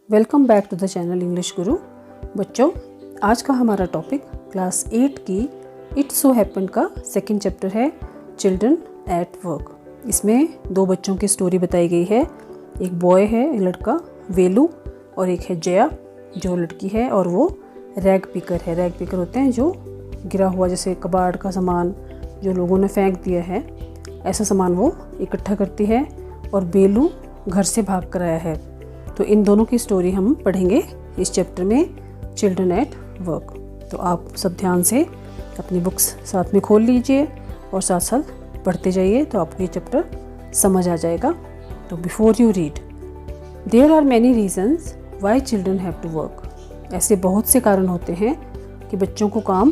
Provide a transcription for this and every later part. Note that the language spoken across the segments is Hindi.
Welcome back to the channel English Guru. बच्चों, आज का हमारा टॉपिक क्लास 8 की इट सो हैपन का सेकंड चैप्टर है चिल्ड्रन एट वर्क। इसमें दो बच्चों की स्टोरी बताई गई है। एक बॉय है, एक लड़का वेलू, और एक है जया जो लड़की है, और वो रैग पिकर है। रैग पिकर होते हैं जो गिरा हुआ, जैसे कबाड़ का सामान जो लोगों ने फेंक दिया है, ऐसा सामान वो इकट्ठा करती है। और बेलू घर से भाग कर आया है। तो इन दोनों की स्टोरी हम पढ़ेंगे इस चैप्टर में, चिल्ड्रन एट वर्क। तो आप सब ध्यान से अपनी बुक्स साथ में खोल लीजिए और साथ साथ पढ़ते जाइए, तो आपको ये चैप्टर समझ आ जाएगा। तो before you read, there are many reasons why children have to work. ऐसे बहुत से कारण होते हैं कि बच्चों को काम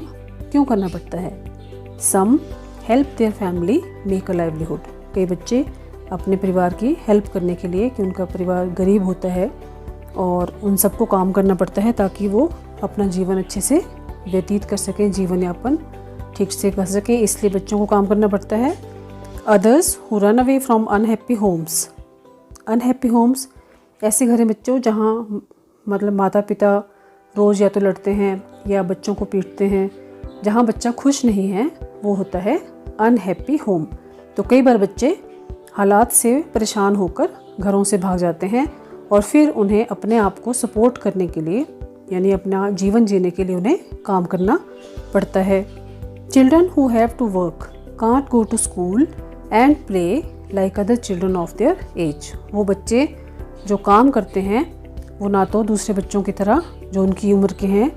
क्यों करना पड़ता है। Some help their family make a livelihood. कई बच्चे अपने परिवार की हेल्प करने के लिए, कि उनका परिवार गरीब होता है और उन सबको काम करना पड़ता है ताकि वो अपना जीवन अच्छे से व्यतीत कर सकें, जीवन यापन ठीक से कर सकें, इसलिए बच्चों को काम करना पड़ता है। Others who run away from unhappy homes. Unhappy homes ऐसे घर हैं बच्चों जहाँ मतलब माता पिता रोज़ या तो लड़ते हैं या बच्चों को पीटते हैं। जहाँ बच्चा खुश नहीं है वो होता है अनहैप्पी होम। तो कई बार बच्चे हालात से परेशान होकर घरों से भाग जाते हैं और फिर उन्हें अपने आप को सपोर्ट करने के लिए, यानी अपना जीवन जीने के लिए उन्हें काम करना पड़ता है। Children who have to work can't go to school and play like other children of their age. वो बच्चे जो काम करते हैं वो ना तो दूसरे बच्चों की तरह जो उनकी उम्र के हैं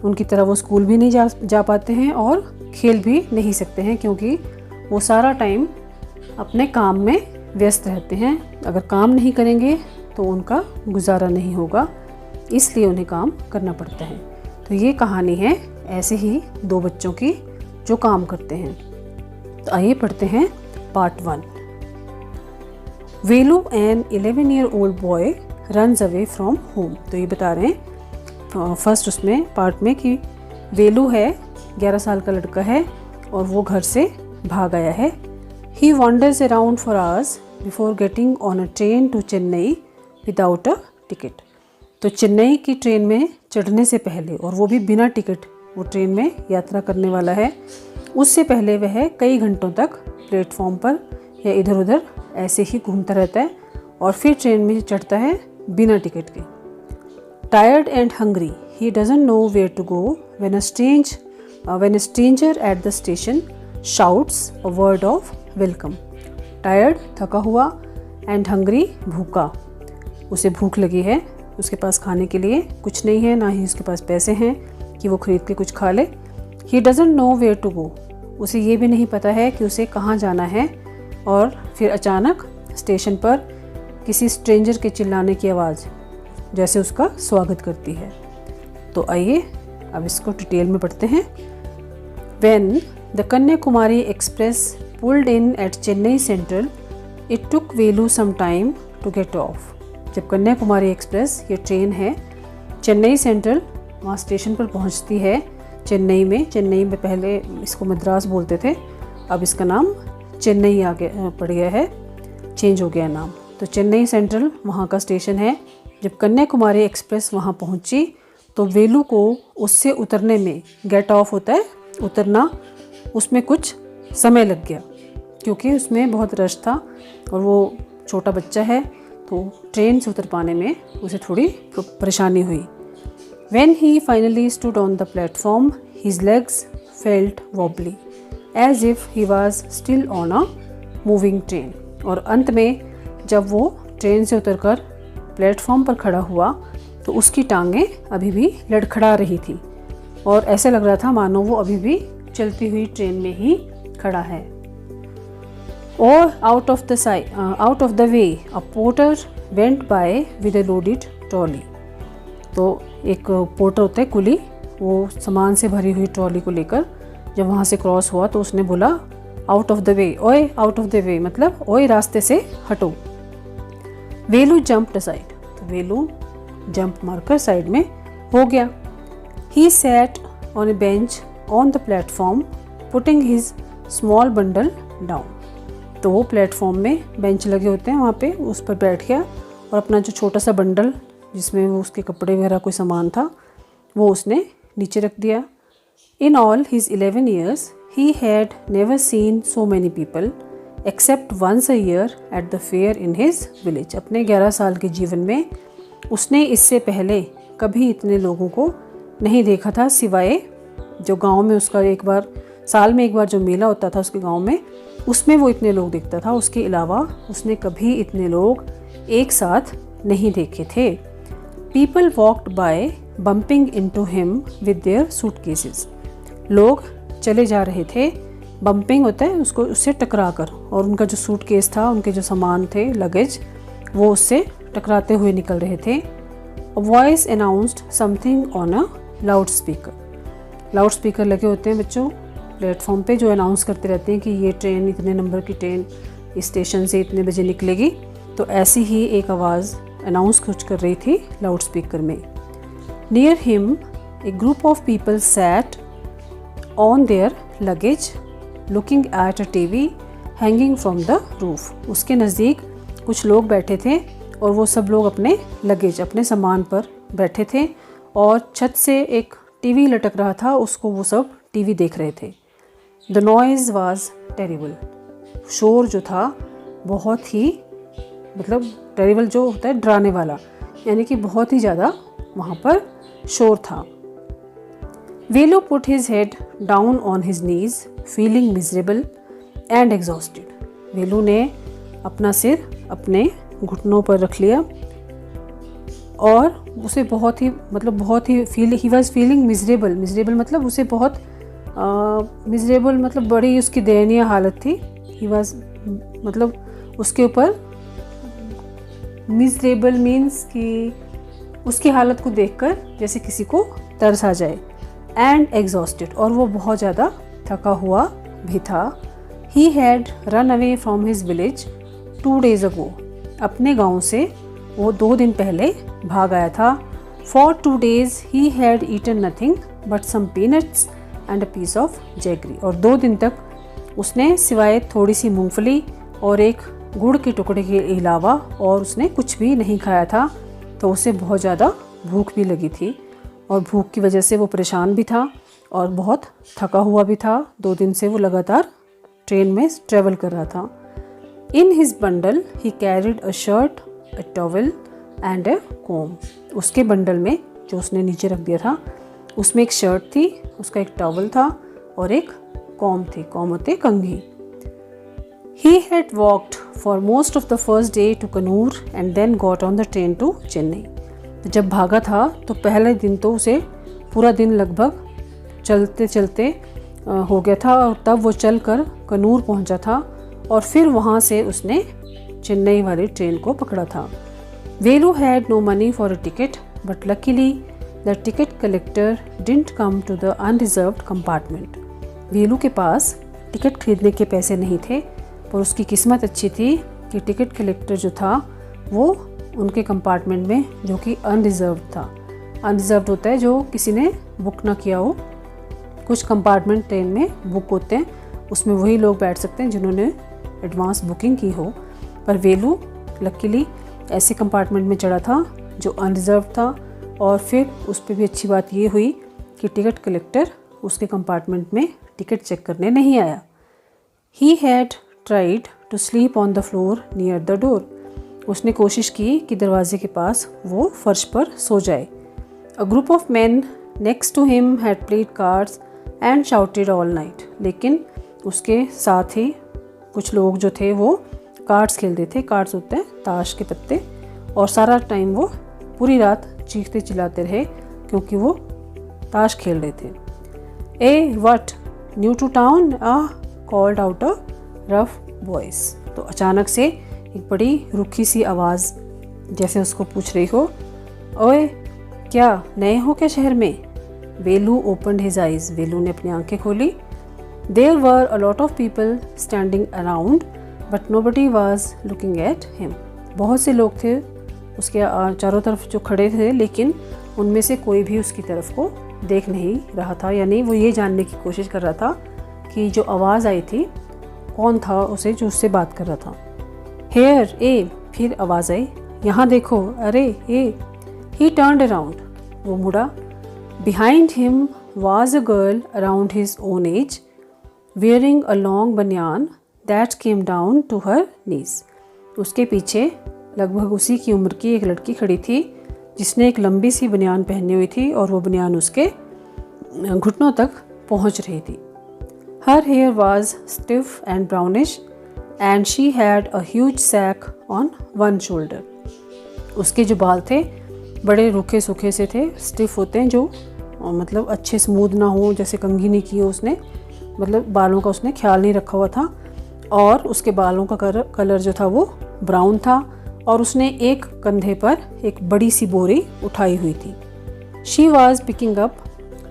उनकी तरह वो स्कूल भी नहीं जा पाते हैं और खेल भी नहीं सकते हैं, क्योंकि वो सारा टाइम अपने काम में व्यस्त रहते हैं। अगर काम नहीं करेंगे तो उनका गुजारा नहीं होगा, इसलिए उन्हें काम करना पड़ता है। तो ये कहानी है ऐसे ही दो बच्चों की जो काम करते हैं। तो आइए पढ़ते हैं part 1। Velu an 11-year-old boy runs away from home. तो ये बता रहे हैं फर्स्ट उसमें पार्ट में कि वेलू है, 11 साल का लड़का है और वो घर से भाग आया है। He wanders around for hours before getting on a train to Chennai without a ticket. तो चेन्नई की ट्रेन में चढ़ने से पहले, और वो भी बिना टिकट वो ट्रेन में यात्रा करने वाला है, उससे पहले वह कई घंटों तक प्लेटफॉर्म पर या इधर उधर ऐसे ही घूमता रहता है और फिर ट्रेन में चढ़ता है बिना टिकट के। Tired and hungry, he doesn't know where to go when a stranger at the station shouts a word of welcome. Tired थका हुआ, एंड हंग्री भूखा, उसे भूख लगी है, उसके पास खाने के लिए कुछ नहीं है, ना ही उसके पास पैसे हैं कि वो खरीद के कुछ खा ले। He doesn't know where to go. उसे ये भी नहीं पता है कि उसे कहाँ जाना है। और फिर अचानक स्टेशन पर किसी स्ट्रेंजर के चिल्लाने की आवाज़ जैसे उसका स्वागत करती है। तो आइए अब इसको डिटेल में पढ़ते हैं। When the Kanyakumari express pulled in at Chennai Central, it took Velu some time to get off. जब कन्याकुमारी एक्सप्रेस, ये ट्रेन है, चेन्नई सेंट्रल वहाँ स्टेशन पर पहुँचती है चेन्नई में पहले इसको मद्रास बोलते थे, अब इसका नाम चेन्नई आगे पड़ गया है, चेंज हो गया नाम। तो चेन्नई सेंट्रल वहाँ का स्टेशन है। जब कन्याकुमारी एक्सप्रेस वहाँ पहुँची तो वेलू को उससे उतरने में, गेट ऑफ होता है उतरना, उसमें कुछ समय लग गया क्योंकि उसमें बहुत रश था और वो छोटा बच्चा है, तो ट्रेन से उतर पाने में उसे थोड़ी परेशानी हुई। When he finally stood on the platform, his legs felt wobbly, as if he was still on a moving train. और अंत में जब वो ट्रेन से उतरकर प्लेटफॉर्म पर खड़ा हुआ तो उसकी टांगें अभी भी लड़खड़ा रही थी और ऐसे लग रहा था मानो वो अभी भी चलती हुई ट्रेन में ही खड़ा है। और out of the way a porter went by with a loaded trolley. तो एक पोर्टर होता है, कुली, वो सामान से भरी हुई ट्रॉली को लेकर जब वहाँ से क्रॉस हुआ तो उसने बोला आउट ऑफ द वे, ओए आउट ऑफ द वे, मतलब ओए रास्ते से हटो। वेलू जंप्ड असाइड। तो वेलू जंप मारकर साइड में हो गया। He sat on A bench on the platform putting his small bundle down. तो वो प्लेटफॉर्म में बेंच लगे होते हैं, वहाँ पे उस पर बैठ गया और अपना जो छोटा सा बंडल जिसमें वो उसके कपड़े वगैरह कोई सामान था वो उसने नीचे रख दिया। In all his 11 years he had never seen so many people except once a year at the fair in his village. अपने 11 साल के जीवन में उसने इससे पहले कभी इतने लोगों को नहीं देखा था, सिवाय जो गांव में उसका एक बार साल में एक बार जो मेला होता था उसके गांव में, उसमें वो इतने लोग देखता था। उसके अलावा उसने कभी इतने लोग एक साथ नहीं देखे थे। People walked by bumping into him with their suitcases. लोग चले जा रहे थे, बम्पिंग होता है उसको, उससे टकरा कर, और उनका जो सूटकेस था, उनके जो सामान थे, लगेज, वो उससे टकराते हुए निकल रहे थे। Voice announced something on a loud speaker. Loud speaker लगे होते हैं बच्चों प्लेटफॉर्म पे, जो अनाउंस करते रहते हैं कि ये ट्रेन, इतने नंबर की ट्रेन इस स्टेशन से इतने बजे निकलेगी। तो ऐसी ही एक आवाज़ अनाउंस कुछ कर रही थी लाउड स्पीकर में। Near him a group of people sat on their luggage looking at a TV hanging from the roof. उसके नज़दीक कुछ लोग बैठे थे और वो सब लोग अपने लगेज, अपने सामान पर बैठे थे और छत से एक टीवी लटक रहा था, उसको वो सब टीवी देख रहे थे। The noise was terrible. शोर जो था बहुत ही, मतलब टेरिबल जो होता है डराने वाला, यानी कि बहुत ही ज़्यादा वहाँ पर शोर था। Velu put his head down on his knees feeling miserable and exhausted. Velu ने अपना सिर अपने घुटनों पर रख लिया और उसे बहुत ही he was feeling miserable. Miserable मतलब उसे बहुत मिजरेबल मतलब बड़ी उसकी दयनीय हालत थी। ही वॉज मतलब उसके ऊपर मिजरेबल मीन्स कि उसकी हालत को देखकर जैसे किसी को तरस आ जाए। एंड एग्जॉस्टेड, और वो बहुत ज़्यादा थका हुआ भी था। He had run away from his village 2 days अगो। अपने गांव से वो 2 दिन पहले भाग आया था। For 2 days he had eaten nothing but some peanuts and a piece of jaggery. और 2 दिन तक उसने सिवाय थोड़ी सी मूंगफली और एक गुड़ के टुकड़े के अलावा और उसने कुछ भी नहीं खाया था। तो उसे बहुत ज़्यादा भूख भी लगी थी और भूख की वजह से वो परेशान भी था और बहुत थका हुआ भी था। 2 दिन से वो लगातार ट्रेन में ट्रेवल कर रहा था। In his bundle he carried a shirt, a towel and a comb. उसके बंडल में जो उसने नीचे रख दिया था उसमें एक शर्ट थी, उसका एक टॉवल था और एक कॉम थी। कॉम होते कंघी। He had walked for most of the first day to Kannur and then got on the train to Chennai. जब भागा था तो पहले दिन तो उसे पूरा दिन लगभग चलते चलते हो गया था और तब वो चलकर कन्नूर पहुंचा था और फिर वहां से उसने चेन्नई वाली ट्रेन को पकड़ा था। Velu had no money for a ticket but luckily the ticket collector didn't come to the unreserved compartment. Velu के पास टिकट खरीदने के पैसे नहीं थे, पर उसकी किस्मत अच्छी थी कि टिकट कलेक्टर जो था वो उनके कंपार्टमेंट में, जो कि अनरिजर्व्ड था। अनरिजर्व्ड होता है जो किसी ने बुक ना किया हो। कुछ कंपार्टमेंट ट्रेन में बुक होते हैं, उसमें वही लोग बैठ सकते हैं जिन्होंने एडवांस बुकिंग की हो। पर वेलू लकीली ऐसे कंपार्टमेंट में चढ़ा था जो अनरिजर्व्ड था और फिर उस पर भी अच्छी बात ये हुई कि टिकट कलेक्टर उसके कंपार्टमेंट में टिकट चेक करने नहीं आया। He had tried to sleep on the floor near the door. उसने कोशिश की कि दरवाजे के पास वो फर्श पर सो जाए। A group of man next to him had played cards and shouted all night. लेकिन उसके साथ ही कुछ लोग जो थे वो कार्ड्स खेलते थे। कार्ड्स होते हैं ताश के पत्ते, और सारा टाइम वो पूरी रात चीखते चिल्लाते रहे क्योंकि वो ताश खेल रहे थे। Eh what new to town called out a rough voice. तो अचानक से एक बड़ी रुखी सी आवाज़ जैसे उसको पूछ रही हो, ओए क्या नए हो क्या शहर में? Velu opened his eyes. Velu ने अपनी आंखें खोली। There were a lot of people standing around but nobody was looking at him. बहुत से लोग थे उसके चारों तरफ जो खड़े थे, लेकिन उनमें से कोई भी उसकी तरफ को देख नहीं रहा था। यानी वो ये जानने की कोशिश कर रहा था कि जो आवाज़ आई थी कौन था उसे जो उससे बात कर रहा था। हेयर ए, फिर आवाज़ आई, यहाँ देखो, अरे ए। He turned around. वो मुड़ा. Behind him was a girl around his own age, wearing a long banyan that came down to her knees. उसके पीछे लगभग उसी की उम्र की एक लड़की खड़ी थी जिसने एक लंबी सी बनियान पहनी हुई थी और वो बनियान उसके घुटनों तक पहुंच रही थी. Her hair was stiff and brownish and she had a huge sack on one shoulder. उसके जो बाल थे बड़े रूखे सूखे से थे, स्टिफ होते हैं जो मतलब अच्छे स्मूथ ना हो, जैसे कंघी नहीं की हो उसने, मतलब बालों का उसने ख्याल नहीं रखा हुआ था और उसके बालों का कलर जो था वो ब्राउन था और उसने एक कंधे पर एक बड़ी सी बोरी उठाई हुई थी. She was picking up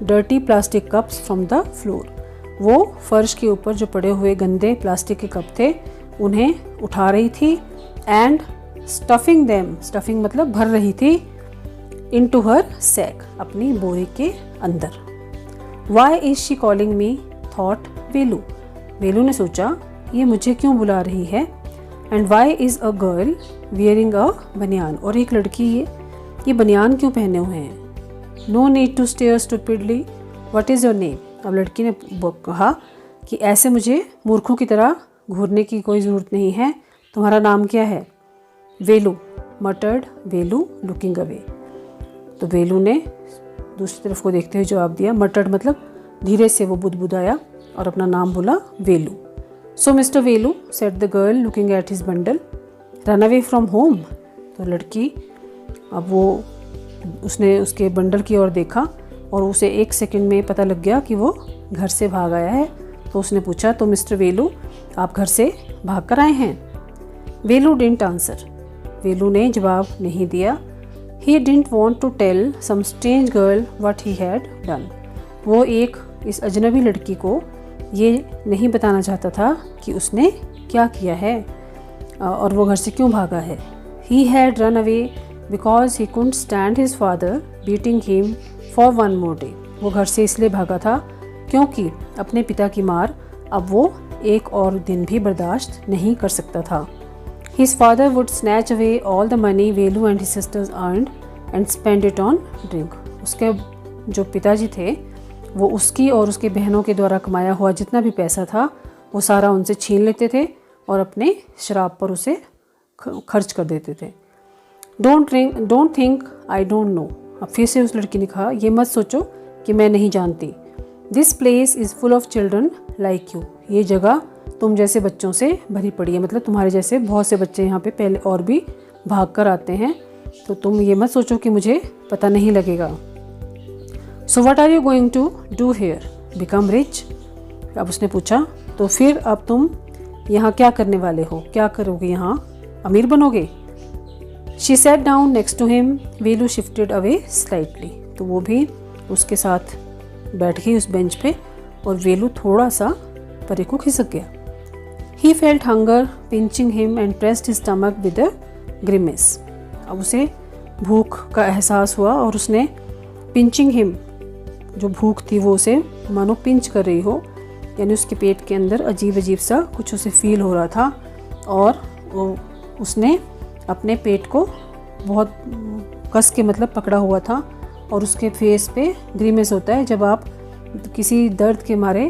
dirty plastic cups from the floor. वो फर्श के ऊपर जो पड़े हुए गंदे प्लास्टिक के कप थे उन्हें उठा रही थी एंड स्टफिंग देम, स्टफिंग मतलब भर रही थी, इनटू हर सैक, अपनी बोरी के अंदर. Why is she calling me, thought Velu. Velu ने सोचा ये मुझे क्यों बुला रही है. And why is a girl wearing a banian, और एक लड़की ये बनियान क्यों पहने हुए हैं. No need to stare stupidly, what is your name. अब लड़की ने कहा कि ऐसे मुझे मूर्खों की तरह घूरने की कोई ज़रूरत नहीं है, तुम्हारा नाम क्या है. वेलू, मटर्ड वेलू लुकिंग अवे. तो वेलू ने दूसरी तरफ को देखते हुए जवाब दिया. मटर्ड मतलब धीरे से वो बुदबुदाया और अपना नाम बोला Velu. So mister Velu, said the girl looking at his bundle, run away from home. तो लड़की अब वो उसने उसके बंडल की ओर देखा और उसे एक सेकंड में पता लग गया कि वो घर से भाग आया है. तो उसने पूछा, तो मिस्टर वेलू आप घर से भाग कर आए हैं. वेलू डिडंट आंसर. वेलू ने जवाब नहीं दिया. He didn't want to tell some strange girl what he had done. वो एक इस अजनबी लड़की को ये नहीं बताना चाहता था कि उसने क्या किया है और वो घर से क्यों भागा है. He had run away because he couldn't stand his father beating him for one more day. वो घर से इसलिए भागा था क्योंकि अपने पिता की मार अब वो एक और दिन भी बर्दाश्त नहीं कर सकता था. His father would snatch away all the money Velu and his sisters earned and spend it on drink. उसके जो पिताजी थे वो उसकी और उसके बहनों के द्वारा कमाया हुआ जितना भी पैसा था वो सारा उनसे छीन लेते थे और अपने शराब पर उसे खर्च कर देते थे. Don't think I don't know. अब फिर से उस लड़की ने कहा, ये मत सोचो कि मैं नहीं जानती. This place is full of children like you. ये जगह तुम जैसे बच्चों से भरी पड़ी है, मतलब तुम्हारे जैसे बहुत से बच्चे यहाँ पे पहले और भी भाग कर आते हैं, तो तुम ये मत सोचो कि मुझे पता नहीं लगेगा. So what are you going to do here, become rich. अब उसने पूछा, तो फिर अब तुम यहाँ क्या करने वाले हो, क्या करोगे, यहाँ अमीर बनोगे. She sat down next to him. Velu shifted away slightly. तो वो भी उसके साथ बैठ गई उस बेंच पे और वेलू थोड़ा सा परे को खिसक गया. He felt hunger pinching him and pressed his stomach with a grimace. अब उसे भूख का एहसास हुआ और उसने pinching him, जो भूख थी वो उसे मानो पिंच कर रही हो, यानी उसके पेट के अंदर अजीब अजीब सा कुछ उसे फील हो रहा था और उसने अपने पेट को बहुत कस के मतलब पकड़ा हुआ था और उसके फेस पे ग्रीमेस होता है जब आप किसी दर्द के मारे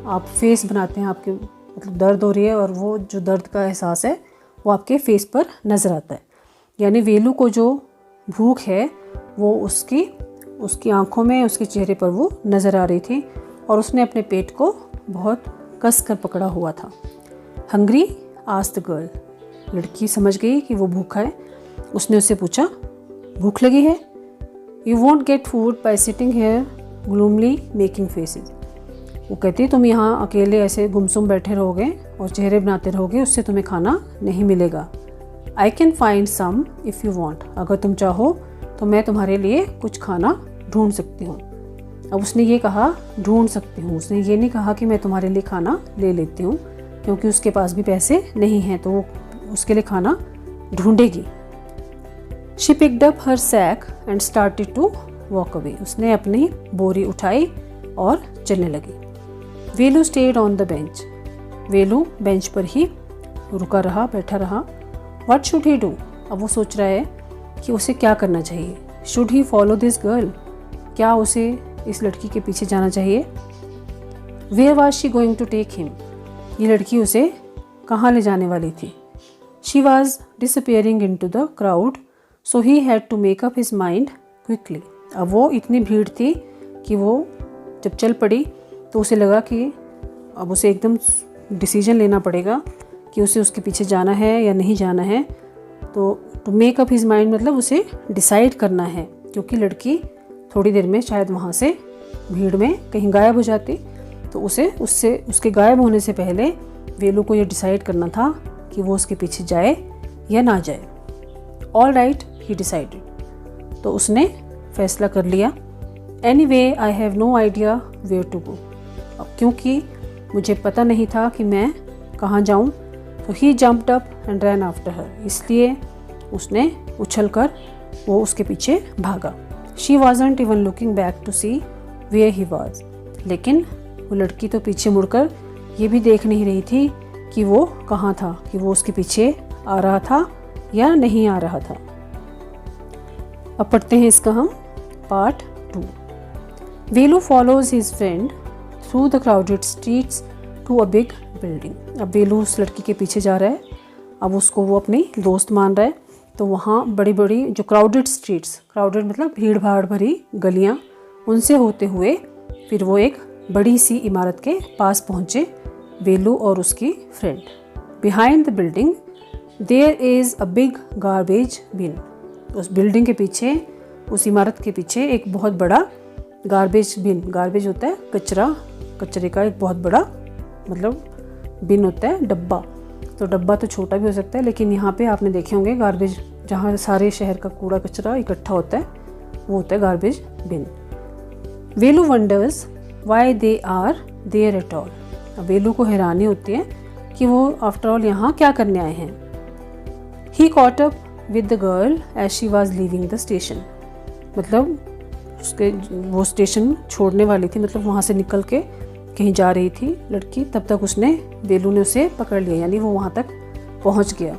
आप फेस बनाते हैं, आपके मतलब दर्द हो रही है और वो जो दर्द का एहसास है वो आपके फेस पर नज़र आता है. यानी वेलू को जो भूख है वो उसकी आंखों में, उसके चेहरे पर वो नज़र आ रही थी और उसने अपने पेट को बहुत कस कर पकड़ा हुआ था. Hungry asked the girl. लड़की समझ गई कि वो भूखा है. उसने उससे पूछा, भूख लगी है. You won't get food by sitting here gloomily making faces. वो कहती, तुम यहाँ अकेले ऐसे गुमसुम बैठे रहोगे और चेहरे बनाते रहोगे, उससे तुम्हें खाना नहीं मिलेगा. I can find some if you want. अगर तुम चाहो तो मैं तुम्हारे लिए कुछ खाना ढूंढ सकती हूँ. अब उसने ये कहा ढूंढ सकती हूँ, उसने ये नहीं कहा कि मैं तुम्हारे लिए खाना ले लेती हूँ, क्योंकि उसके पास भी पैसे नहीं हैं तो वो उसके लिए खाना ढूंढेगी. She picked up her sack and started to walk away. उसने अपनी बोरी उठाई और चलने लगी. Velu stayed on the bench. Velu bench पर ही रुका रहा, बैठा रहा. What should he do. अब वो सोच रहा है कि उसे क्या करना चाहिए. Should he follow this girl, क्या उसे इस लड़की के पीछे जाना चाहिए? Where was she going to take him, ये लड़की उसे कहाँ ले जाने वाली थी? She was disappearing into the crowd so he had to make up his mind quickly. अब वो इतनी भीड़ थी कि वो जब चल पड़ी तो उसे लगा कि अब उसे एकदम डिसीजन लेना पड़ेगा कि उसे उसके पीछे जाना है या नहीं जाना है। तो to make up his mind मतलब उसे डिसाइड करना है, क्योंकि लड़की थोड़ी देर में शायद वहाँ से भीड़ में कहीं गायब हो जाती। तो उससे उसके गायब होने से पहले वेलू को ये डिसाइड करना था कि वो उसके पीछे जाए या ना जाए। ऑल राइट ही डिसाइडेड, तो उसने फैसला कर लिया। Anyway I have no idea where to go, अब क्योंकि मुझे पता नहीं था कि मैं कहाँ जाऊँ, तो he jumped up and ran after her, इसलिए उसने उछलकर वो उसके पीछे भागा। She wasn't even looking back to see where he was, लेकिन वो लड़की तो पीछे मुड़कर ये भी देख नहीं रही थी कि वो कहाँ था, कि वो उसके पीछे आ रहा था या नहीं आ रहा था। अब पढ़ते हैं इसका हम part 2। Velu follows his friend through the crowded streets to a big building. अब वेलू उस लड़की के पीछे जा रहा है, अब उसको वो अपनी दोस्त मान रहा है। तो वहाँ बड़ी बड़ी जो क्राउडेड स्ट्रीट्स, क्राउडेड मतलब भीड़ भाड़ भरी गलियाँ, उनसे होते हुए फिर वो एक बड़ी सी इमारत के पास पहुँचे, वेलू और उसकी friend. Behind the building there is a big garbage bin, उस बिल्डिंग के पीछे, उस इमारत के पीछे एक बहुत बड़ा गार्बेज बिन, गार्बेज होता है कचरा, कचरे का एक बहुत बड़ा मतलब बिन होता है डब्बा। तो डब्बा तो छोटा भी हो सकता है, लेकिन यहाँ पे आपने देखे होंगे गार्बेज, जहाँ सारे शहर का कूड़ा कचरा इकट्ठा होता है, वो होता है garbage bin. Velu wonders why they are there at all, Velu को हैरानी होती है कि वो आफ्टर ऑल यहाँ क्या करने आए हैं। He caught up with the girl as she was leaving the station, मतलब उसके वो स्टेशन छोड़ने वाली थी, मतलब वहाँ से निकल के कहीं जा रही थी लड़की, तब तक वेलू ने उसे पकड़ लिया, यानी वो वहाँ तक पहुँच गया।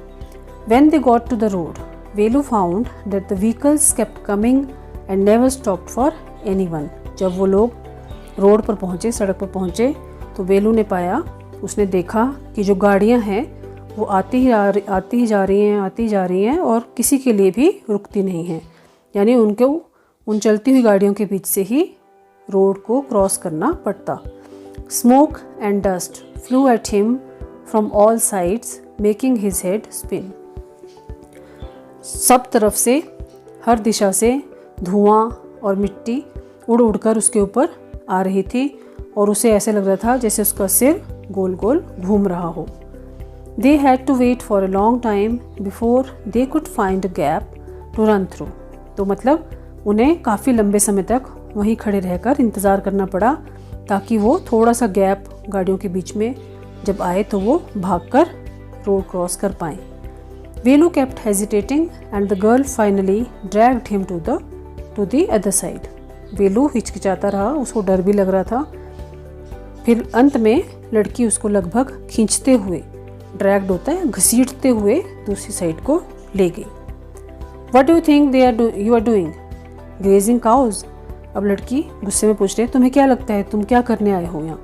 When they got to the road, Velu found that the vehicles kept coming and never stopped for anyone। जब वो लोग रोड पर पहुँचे, सड़क पर पहुँचे, तो वेलू ने पाया, उसने देखा कि जो गाड़ियाँ हैं वो आती ही जा रही हैं और किसी के लिए भी रुकती नहीं हैं, यानी उनको उन चलती हुई गाड़ियों के बीच से ही रोड को क्रॉस करना पड़ता। Smoke and dust flu at him from all sides making his head spin. सब तरफ से, हर दिशा से धुआं और मिट्टी उड़ उड़कर उसके ऊपर आ रही थी और उसे ऐसे लग रहा था जैसे उसका सिर गोल गोल घूम रहा हो। They had to wait for a long time before they could find a gap to run through। तो मतलब उन्हें काफ़ी लंबे समय तक वहीं खड़े रहकर इंतज़ार करना पड़ा, ताकि वो थोड़ा सा गैप गाड़ियों के बीच में जब आए तो वो भागकर रोड क्रॉस कर पाएँ। वेलू kept hesitating and the girl finally dragged him to the other side। वेलू हिचकिचाता रहा, उसको डर भी लग रहा था। फिर अंत में लड़की उसको लगभग खींचते हुए, ड्रैग्ड होता है घसीटते हुए, दूसरी साइड को ले गई। What do you think you are doing? Grazing cows। अब लड़की गुस्से में पूछ रही है, तुम्हें क्या लगता है तुम क्या करने आए हो यहाँ?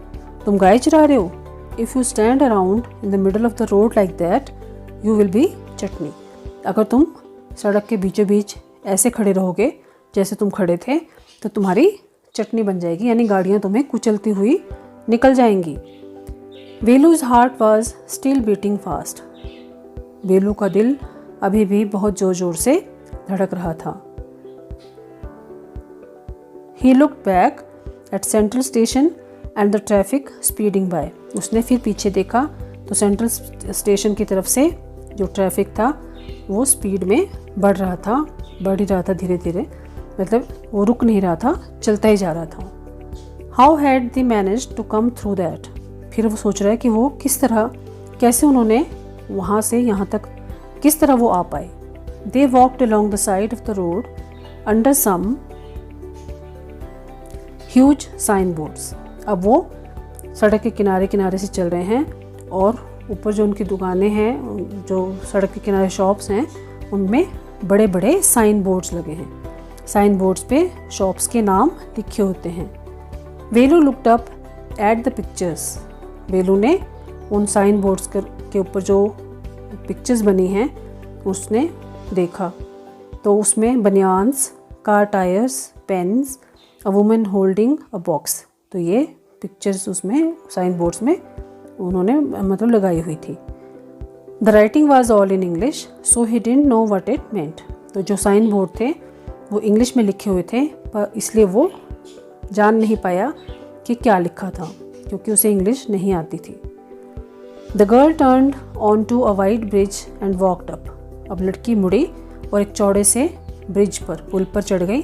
तुम गाय चरा रहे हो? If you stand around in the middle of the road like that, you will be chutney। अगर तुम सड़क के बीचों बीच ऐसे खड़े रहोगे जैसे तुम खड़े थे, तो तुम्हारी चटनी बन जाएगी, यानी गाड़ियाँ तुम्हें कुचलती हुई निकल जाएंगी। Velu's heart was still beating fast. Velu का दिल अभी भी बहुत ज़ोर ज़ोर से धड़क रहा था। He looked back at central station and the traffic speeding by. उसने फिर पीछे देखा तो सेंट्रल स्टेशन की तरफ से जो ट्रैफिक था वो स्पीड में बढ़ ही रहा था धीरे धीरे, मतलब वो रुक नहीं रहा था, चलता ही जा रहा था। How had they managed to come through that. फिर वो सोच रहा है कि वो कैसे उन्होंने वहाँ से यहाँ तक किस तरह वो आ पाए। They walked along the side of the road under some huge sign boards. अब वो सड़क के किनारे से चल रहे हैं और ऊपर जो उनकी दुकानें हैं, जो सड़क के किनारे शॉप्स हैं, उनमें बड़े बड़े साइन बोर्ड्स लगे हैं। साइन बोर्ड्स पे शॉप्स के नाम लिखे होते हैं। Velu looked up at the pictures. Velu ने उन साइन बोर्ड्स के ऊपर जो पिक्चर्स बनी हैं उसने देखा, तो उसमें banians, car tyres, pens, a woman holding a box. तो ये पिक्चर्स उसमें साइन बोर्ड्स में उन्होंने मतलब लगाई हुई थी। The writing was all in English so he didn't know what it meant. तो जो साइन बोर्ड थे वो इंग्लिश में लिखे हुए थे, पर इसलिए वो जान नहीं पाया कि क्या लिखा था, क्योंकि उसे इंग्लिश नहीं आती थी। The girl turned on to a wide bridge and walked up. अब लड़की मुड़ी और एक चौड़े से ब्रिज पर, पुल पर चढ़ गई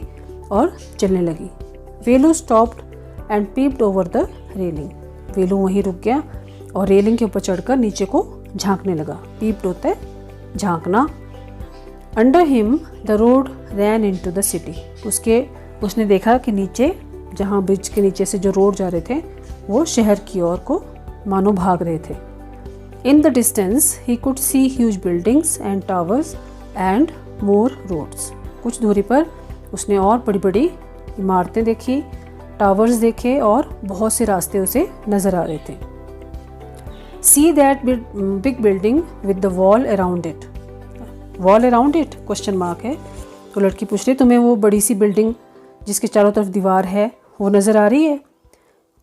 और चलने लगी। Velu stopped and peeped over the railing. Velu वहीं रुक गया और रेलिंग के ऊपर चढ़कर नीचे को झांकने लगा। पीप्ड होता है झांकना। Under him the road ran into the city. उसने देखा कि नीचे, जहाँ ब्रिज के नीचे से जो रोड जा रहे थे वो शहर की ओर को मानो भाग रहे थे। In the distance he could see huge buildings and towers and more roads. कुछ दूरी पर उसने और बड़ी बड़ी इमारतें देखी, टावर्स देखे और बहुत से रास्ते उसे नज़र आ रहे थे। See that big building with the wall around it. Wall around it question mark है। तो लड़की पूछ रही, तुम्हें वो बड़ी सी बिल्डिंग जिसके चारों तरफ दीवार है वो नज़र आ रही है?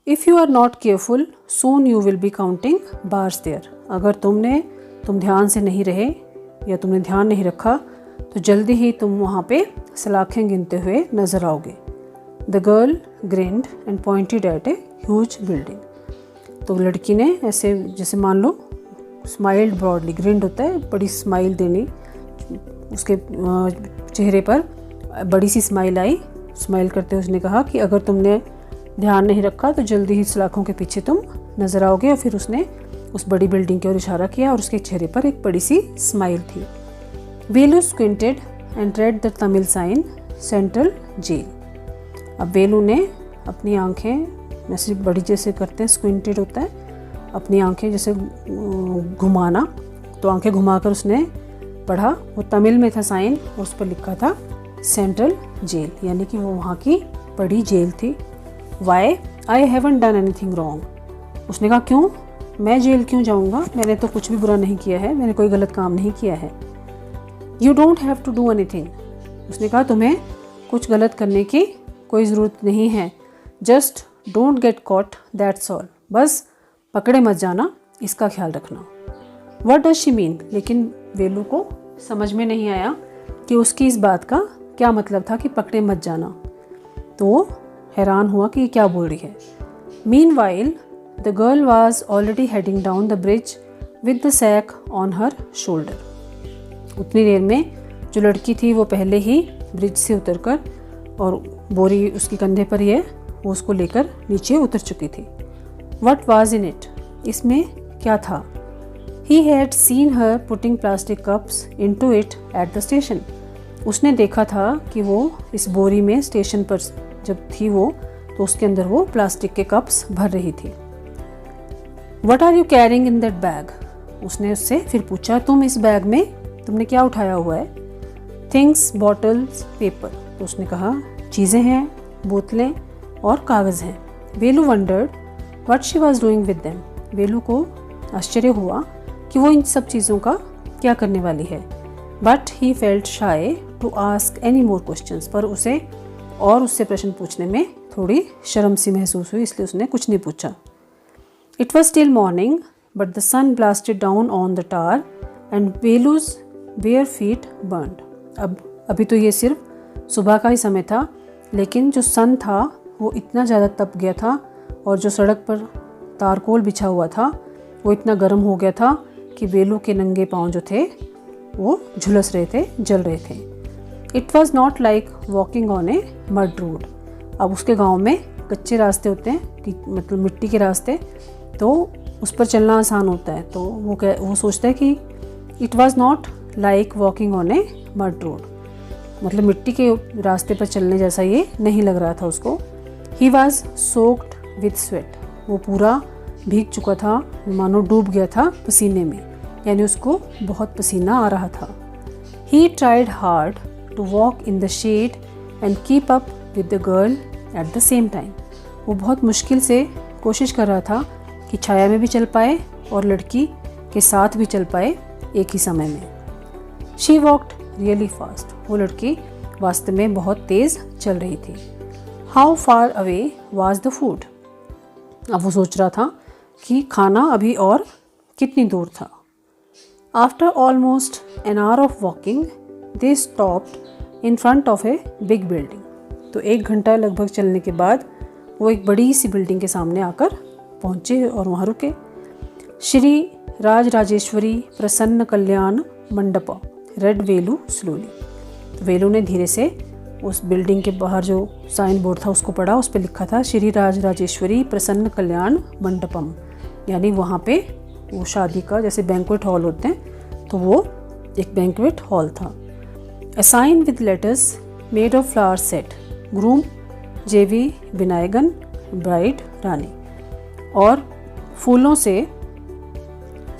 If you are not careful soon you will be counting bars there. अगर तुम ध्यान से नहीं रहे या तुमने ध्यान नहीं रखा तो जल्दी ही तुम वहाँ पे सलाखें गिनते हुए नज़र आओगे। The girl grinned and pointed at a huge building. तो लड़की ने ऐसे, जैसे मान लो स्माइल्ड ब्रॉडली, ग्रिन्ड होता है बड़ी स्माइल देनी, उसके चेहरे पर बड़ी सी स्माइल आई। स्माइल करते हुए उसने कहा कि अगर तुमने ध्यान नहीं रखा तो जल्दी ही सलाखों के पीछे तुम नज़र आओगे। और फिर उसने उस बड़ी बिल्डिंग की ओर इशारा किया और उसके चेहरे पर एक बड़ी सी स्माइल थी। Velu squinted and read the Tamil sign central jail. अब वेलू ने अपनी आंखें जैसे बड़ी जैसे करते हैं, स्क्विंटेड होता है अपनी आंखें जैसे घुमाना, तो आंखें घुमाकर उसने पढ़ा। वो तमिल में था साइन और उस पर लिखा था सेंट्रल जेल, यानी कि वो वहाँ की बड़ी जेल थी। Why I haven't done anything wrong. उसने कहा क्यों, मैं जेल क्यों जाऊँगा, मैंने तो कुछ भी बुरा नहीं किया है, मैंने कोई गलत काम नहीं किया है। You don't have to do anything. उसने कहा तुम्हें कुछ गलत करने की कोई ज़रूरत नहीं है, just don't get caught that's all. बस पकड़े मत जाना, इसका ख्याल रखना। What does she mean. लेकिन वेलू को समझ में नहीं आया कि उसकी इस बात का क्या मतलब था कि पकड़े मत जाना, तो वो हैरान हुआ कि ये क्या बोल रही है। Meanwhile the girl was already heading down the bridge with the sack on her shoulder. उतनी देर में जो लड़की थी वो पहले ही ब्रिज से उतरकर और बोरी उसके कंधे पर ही है, वो उसको लेकर नीचे उतर चुकी थी। What was in it. इसमें क्या था। He had seen her putting plastic cups into it at the station. उसने देखा था कि वो इस बोरी में स्टेशन पर जब थी वो, तो उसके अंदर वो प्लास्टिक के कप्स भर रही थी। What are you carrying in that bag. उसने उससे फिर पूछा तुम इस बैग में तुमने क्या उठाया हुआ है। Things, bottles, paper. तो उसने कहा चीज़ें हैं, बोतलें और कागज़ हैं। Velu wondered what she was doing with them. Velu को आश्चर्य हुआ कि वो इन सब चीज़ों का क्या करने वाली है। But he felt shy to ask any more questions. पर उसे और उससे प्रश्न पूछने में थोड़ी शर्म सी महसूस हुई, इसलिए उसने कुछ नहीं पूछा। It was still morning but the sun blasted down on the tar and Velu's bare feet burned. अब अभी तो ये सिर्फ सुबह का ही समय था, लेकिन जो सन था वो इतना ज़्यादा तप गया था और जो सड़क पर तारकोल बिछा हुआ था वो इतना गर्म हो गया था कि वेलू के नंगे पाँव जो थे वो झुलस रहे थे, जल रहे थे। It was not like walking on A mud road. अब उसके गांव में कच्चे रास्ते होते हैं कि मतलब मिट्टी के रास्ते, तो उस पर चलना आसान होता है। तो वो सोचता है कि it was not like walking on A mud road, मतलब मिट्टी के रास्ते पर चलने जैसा ये नहीं लग रहा था उसको। He was soaked with sweat. वो पूरा भीग चुका था, मानो डूब गया था पसीने में, यानी उसको बहुत पसीना आ रहा था। He tried hard to walk in the shade and keep up with the girl at the same time. वो बहुत मुश्किल से कोशिश कर रहा था कि छाया में भी चल पाए और लड़की के साथ भी चल पाए एक ही समय में। She walked really fast. वो लड़की वास्तव में बहुत तेज़ चल रही थी। How far away was the food. अब वो सोच रहा था कि खाना अभी और कितनी दूर था। After almost an hour of walking they stopped in front of a big building. तो 1 घंटा लगभग चलने के बाद वो एक बड़ी सी बिल्डिंग के सामने आकर पहुँचे और वहाँ रुके। श्री राजराजेश्वरी प्रसन्न कल्याण मंडप रेड वेलू स्लोली। तो वेलू ने धीरे से उस बिल्डिंग के बाहर जो साइन बोर्ड था उसको पढ़ा। उस पर लिखा था श्री राजराजेश्वरी प्रसन्न कल्याण मंडपम, यानी वहाँ पे वो शादी का जैसे बैंक्वेट हॉल होते हैं तो वो एक बैंक्वेट हॉल था। A sign with letters made of flower set groom J V Vinayagan bride रानी। और फूलों से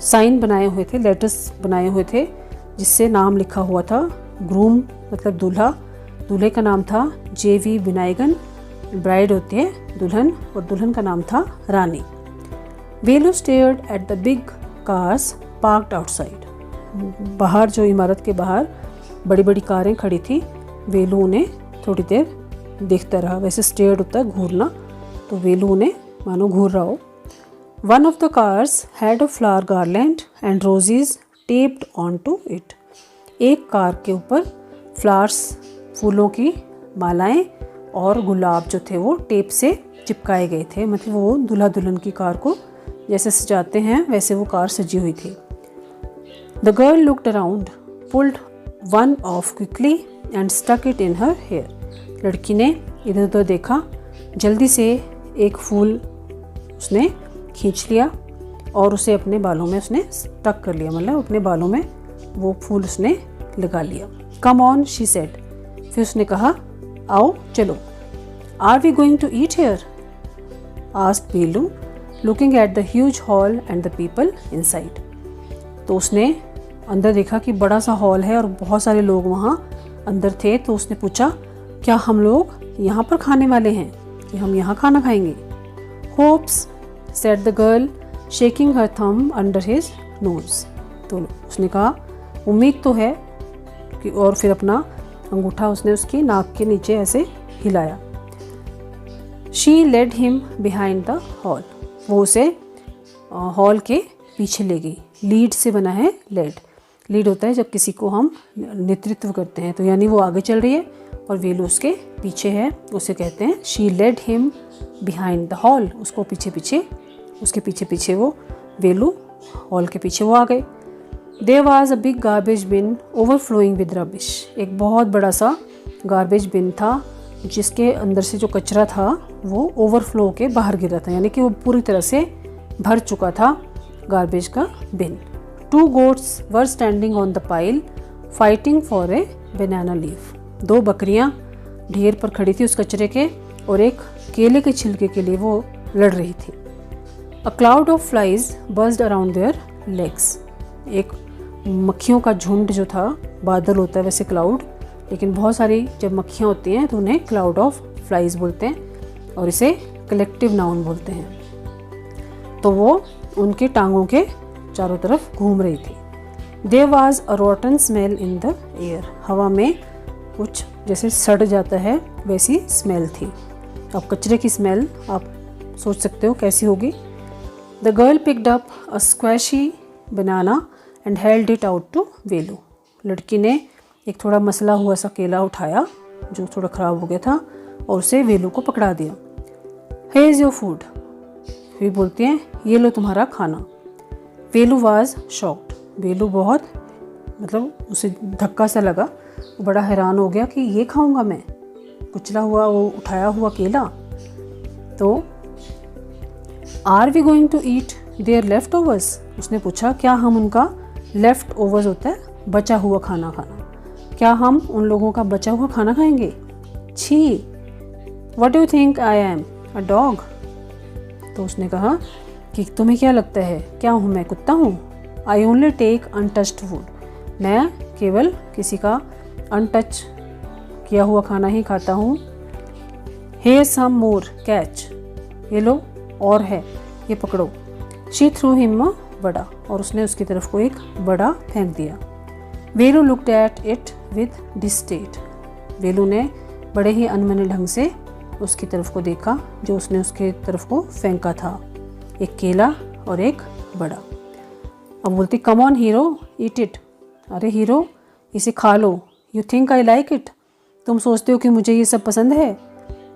साइन बनाए हुए थे, लेटर्स बनाए हुए थे जिससे नाम लिखा हुआ था। ग्रूम मतलब दूल्हा, दूल्हे का नाम था जेवी विनायगन, ब्राइड होती है दुल्हन और दुल्हन का नाम था Rani. Velu stared at the big cars parked outside. बाहर जो इमारत के बाहर बड़ी बड़ी कारें खड़ी थी, वेलू उन्हें थोड़ी देर देखता रहा। वैसे स्टेयर्ड होता है घूरना, तो वेलू उन्हें मानो घूर रहा हो। One of the cars had a flower garland and roses taped on to it. एक कार के ऊपर फ्लावर्स फूलों की मालाएं और गुलाब जो थे वो टेप से चिपकाए गए थे। मतलब वो दूल्हा दुल्हन की कार को जैसे सजाते हैं वैसे वो कार सजी हुई थी। The girl looked around, pulled one of quickly and stuck it in her hair. लड़की ने इधर उधर देखा, जल्दी से एक फूल उसने खींच लिया और उसे अपने बालों में उसने स्टक कर लिया, मतलब अपने बालों में वो फूल उसने लगा लिया। Come on she said. फिर उसने कहा आओ चलो। Are we going to eat here asked Velu looking at the huge hall and the people inside. तो उसने अंदर देखा कि बड़ा सा हॉल है और बहुत सारे लोग वहाँ अंदर थे। तो उसने पूछा क्या हम लोग यहाँ पर खाने वाले हैं, कि हम यहाँ खाना खाएंगे। Hopes said the girl shaking her thumb under his nose. तो उसने कहा उम्मीद तो है कि, और फिर अपना अंगूठा उसने उसकी नाक के नीचे ऐसे हिलाया। She led him behind the hall. वो उसे हॉल के पीछे ले गई। लीड से बना है लेड। लीड होता है जब किसी को हम नेतृत्व करते हैं, तो यानी वो आगे चल रही है और वेलू उसके पीछे है, उसे कहते हैं she led him behind the hall. उसको पीछे पीछे, उसके पीछे पीछे वो वेलू हॉल के पीछे वो आ गए। There was a big garbage bin overflowing with rubbish. एक बहुत बड़ा सा गार्बेज बिन था जिसके अंदर से जो कचरा था वो ओवरफ्लो के बाहर गिर रहा था, यानी कि वो पूरी तरह से भर चुका था गार्बेज का बिन। 2 goats were standing on the pile fighting for a banana leaf. 2 बकरियां ढेर पर खड़ी थी उस कचरे के और एक केले के छिलके के लिए वो लड़ रही थी। A cloud of flies buzzed around their legs. एक मक्खियों का झुंड जो था, बादल होता है वैसे क्लाउड, लेकिन बहुत सारी जब मक्खियाँ होती हैं तो उन्हें क्लाउड ऑफ फ्लाइज बोलते हैं और इसे कलेक्टिव नाउन बोलते हैं। तो वो उनके टांगों के चारों तरफ घूम रही थी। There was a rotten smell in the air. हवा में कुछ जैसे सड़ जाता है वैसी स्मेल थी। अब कचरे की स्मेल आप सोच सकते हो कैसी होगी। The girl picked up a squashy banana and held it out to Velu. लड़की ने एक थोड़ा मसला हुआ सा केला उठाया जो थोड़ा ख़राब हो गया था और उसे वेलू को पकड़ा दिया। हे इज़ योर फूड। वे बोलती हैं ये लो तुम्हारा खाना। वेलू वाज शॉक्ड। वेलू बहुत मतलब उसे धक्का सा लगा, वो बड़ा हैरान हो गया कि ये खाऊंगा मैं, कुचला हुआ वो उठाया हुआ केला। तो are we going to eat their leftovers. उसने पूछा क्या हम उनका, लेफ्ट ओवर्स होता है बचा हुआ खाना खाना, क्या हम उन लोगों का बचा हुआ खाना खाएंगे। छी, what do you think I am a dog. तो उसने कहा कि तुम्हें क्या लगता है क्या हूँ मैं, कुत्ता हूँ। I only take untouched food. मैं केवल किसी का अनटच किया हुआ खाना ही खाता हूँ। हेयर सम मोर कैच, ये लो और है, ये पकड़ो। शी थ्रू हिम अ बड़ा, और उसने उसकी तरफ को एक बड़ा फेंक दिया। वेलू लुक्ड एट इट विद डिस्टेट, वेलू ने बड़े ही अनमने ढंग से उसकी तरफ को देखा जो उसने उसके तरफ को फेंका था, एक केला और एक बड़ा। अब बोलती come on hero eat it, अरे हीरो इसे खा लो। You think I like it, तुम सोचते हो कि मुझे ये सब पसंद है।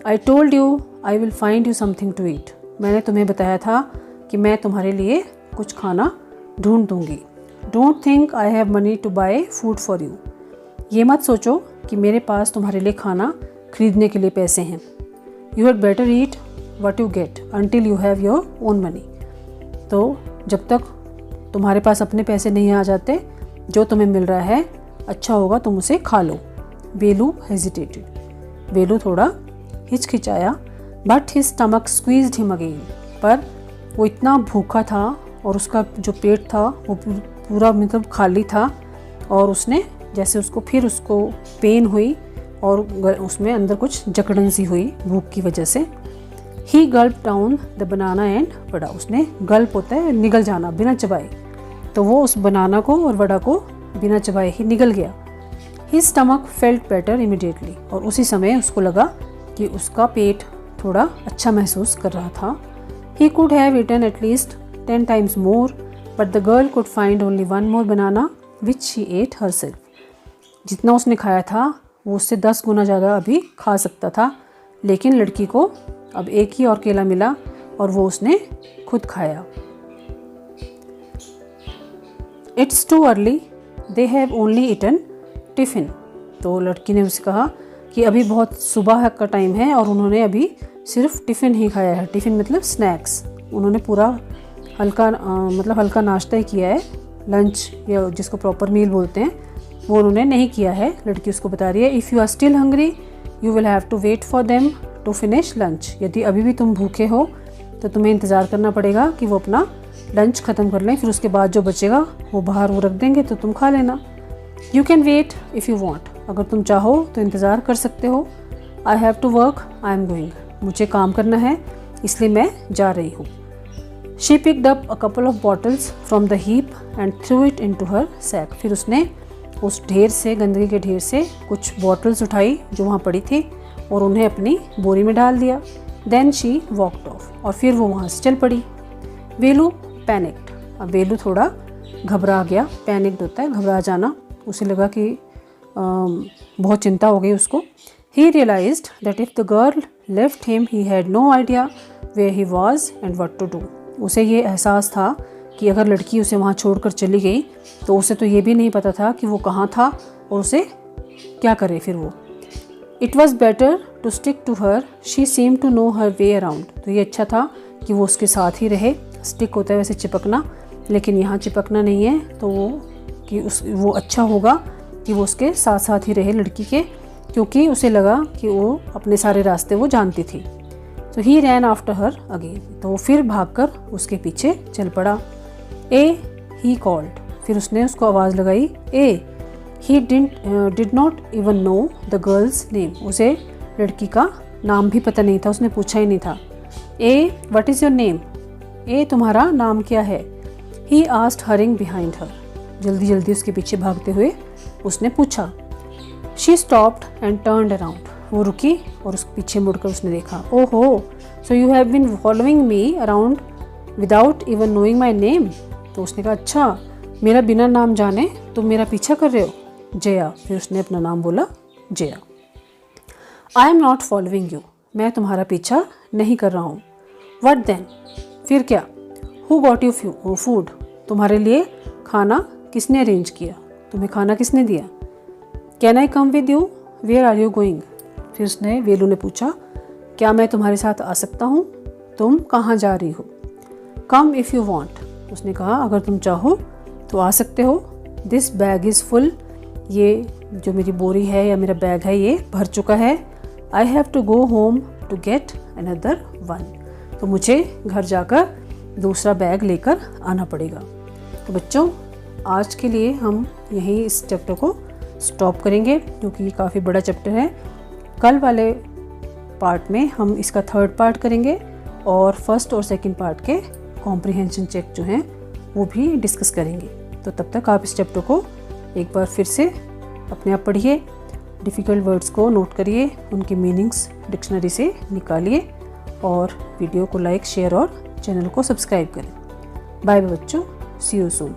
I told you I will find you something to eat, मैंने तुम्हें बताया था कि मैं तुम्हारे लिए कुछ खाना ढूंढ दूंगी। Don't think I have money to buy food for you, ये मत सोचो कि मेरे पास तुम्हारे लिए खाना खरीदने के लिए पैसे हैं। You had better eat what you get until you have your own money, तो जब तक तुम्हारे पास अपने पैसे नहीं आ जाते, जो तुम्हें मिल रहा है अच्छा होगा तुम उसे खा लो। वेलू हेजिटेटेड, वेलू थोड़ा हिचकिचाया, but his stomach squeezed him again, पर वो इतना भूखा था और उसका जो पेट था वो पूरा मतलब खाली था, और उसने जैसे उसको पेन हुई और उसमें अंदर कुछ जकड़न सी हुई भूख की वजह से। He gulp down the banana and vada, उसने गल्प होता है निगल जाना बिना चबाए, तो वो उस बनाना को और वड़ा को बिना चबाए ही निगल गया। His stomach felt better immediately, और उसी समय उसको लगा कि उसका पेट थोड़ा अच्छा महसूस कर रहा था। He could have eaten at least 10 times more, but the girl could find only one more banana which she ate herself. जितना उसने खाया था वो उससे 10 गुना ज़्यादा अभी खा सकता था, लेकिन लड़की को अब एक ही और केला मिला और वो उसने खुद खाया। It's too early, they have only eaten tiffin. तो लड़की ने उससे कहा कि अभी बहुत सुबह का टाइम है और उन्होंने अभी सिर्फ टिफ़िन ही खाया है। टिफ़िन मतलब स्नैक्स, उन्होंने पूरा हल्का नाश्ता ही किया है, लंच या जिसको प्रॉपर मील बोलते हैं वो उन्होंने नहीं किया है। लड़की उसको बता रही है if you are still hungry you will have to wait for them to finish lunch, यदि अभी भी तुम भूखे हो तो तुम्हें इंतज़ार करना पड़ेगा कि वो अपना लंच ख़त्म कर लें, फिर उसके बाद जो बचेगा वो बाहर वो रख देंगे तो तुम खा लेना। You can wait if you want, अगर तुम चाहो तो इंतज़ार कर सकते हो। I have to work I am going, मुझे काम करना है इसलिए मैं जा रही हूँ। She picked up a couple of bottles from the heap and threw it into her sack, फिर उसने उस ढेर से गंदगी के ढेर से कुछ बॉटल्स उठाई जो वहाँ पड़ी थी और उन्हें अपनी बोरी में डाल दिया। देन शी वॉकड ऑफ, और फिर वो वहाँ से चल पड़ी। वेलू पैनिक्ड, अब वेलू थोड़ा घबरा गया, पैनिक्ड होता है घबरा जाना, उसे लगा कि बहुत चिंता हो गई उसको। He realized that if the girl left him he had no idea where he was and what to do, उसे ये एहसास था कि अगर लड़की उसे वहाँ छोड़कर चली गई तो उसे तो ये भी नहीं पता था कि वो कहाँ था और उसे क्या करे फिर वो। It was better to stick to her, she seem to know her way around, तो ये अच्छा था कि वो उसके साथ ही रहे। स्टिक होता है वैसे चिपकना, लेकिन यहाँ चिपकना नहीं है, तो वो अच्छा होगा कि वो उसके साथ साथ ही रहे लड़की के, क्योंकि उसे लगा कि वो अपने सारे रास्ते वो जानती थी। तो ही रैन आफ्टर हर अगेन, तो वो फिर भागकर उसके पीछे चल पड़ा। ए ही कॉल्ड, फिर उसने उसको आवाज़ लगाई ए। He did not even know the girl's name, उसे लड़की का नाम भी पता नहीं था, उसने पूछा ही नहीं था। ए व्हाट इज़ योर नेम, ए तुम्हारा नाम क्या है। He asked hurrying behind her, जल्दी जल्दी उसके पीछे भागते हुए उसने पूछा। She stopped and turned around, वो रुकी और उसके पीछे मुड़कर उसने देखा। ओहो, so you have been following me around without even knowing my name, तो उसने कहा अच्छा मेरा बिना नाम जाने तुम मेरा पीछा कर रहे हो। जया, फिर उसने अपना नाम बोला Jaya. I am not following you, मैं तुम्हारा पीछा नहीं कर रहा हूँ। व्हाट देन, फिर क्या। हु गॉट यू फूड, तुम्हारे लिए खाना किसने अरेंज किया, तुम्हें खाना किसने दिया। Can I come with you, where are you going, फिर उसने वेलू ने पूछा क्या मैं तुम्हारे साथ आ सकता हूँ, तुम कहाँ जा रही हो। कम इफ़ यू वॉन्ट, उसने कहा अगर तुम चाहो तो आ सकते हो। दिस बैग इज़ फुल, ये जो मेरी बोरी है या मेरा बैग है ये भर चुका है। I have to go home to get another one, तो मुझे घर जाकर दूसरा बैग लेकर आना पड़ेगा। तो बच्चों आज के लिए हम यहीं इस चैप्टर को स्टॉप करेंगे क्योंकि ये काफ़ी बड़ा चैप्टर है। कल वाले पार्ट में हम इसका थर्ड पार्ट करेंगे और फर्स्ट और सेकंड पार्ट के कॉम्प्रिहेंशन चेक जो हैं वो भी डिस्कस करेंगे। तो तब तक आप इस चैप्टर को एक बार फिर से अपने आप पढ़िए, डिफ़िकल्ट वर्ड्स को नोट करिए, उनके मीनिंग्स डिक्शनरी से निकालिए और वीडियो को लाइक, शेयर और चैनल को सब्सक्राइब करें। बाय बाय बच्चों, सी यू सून।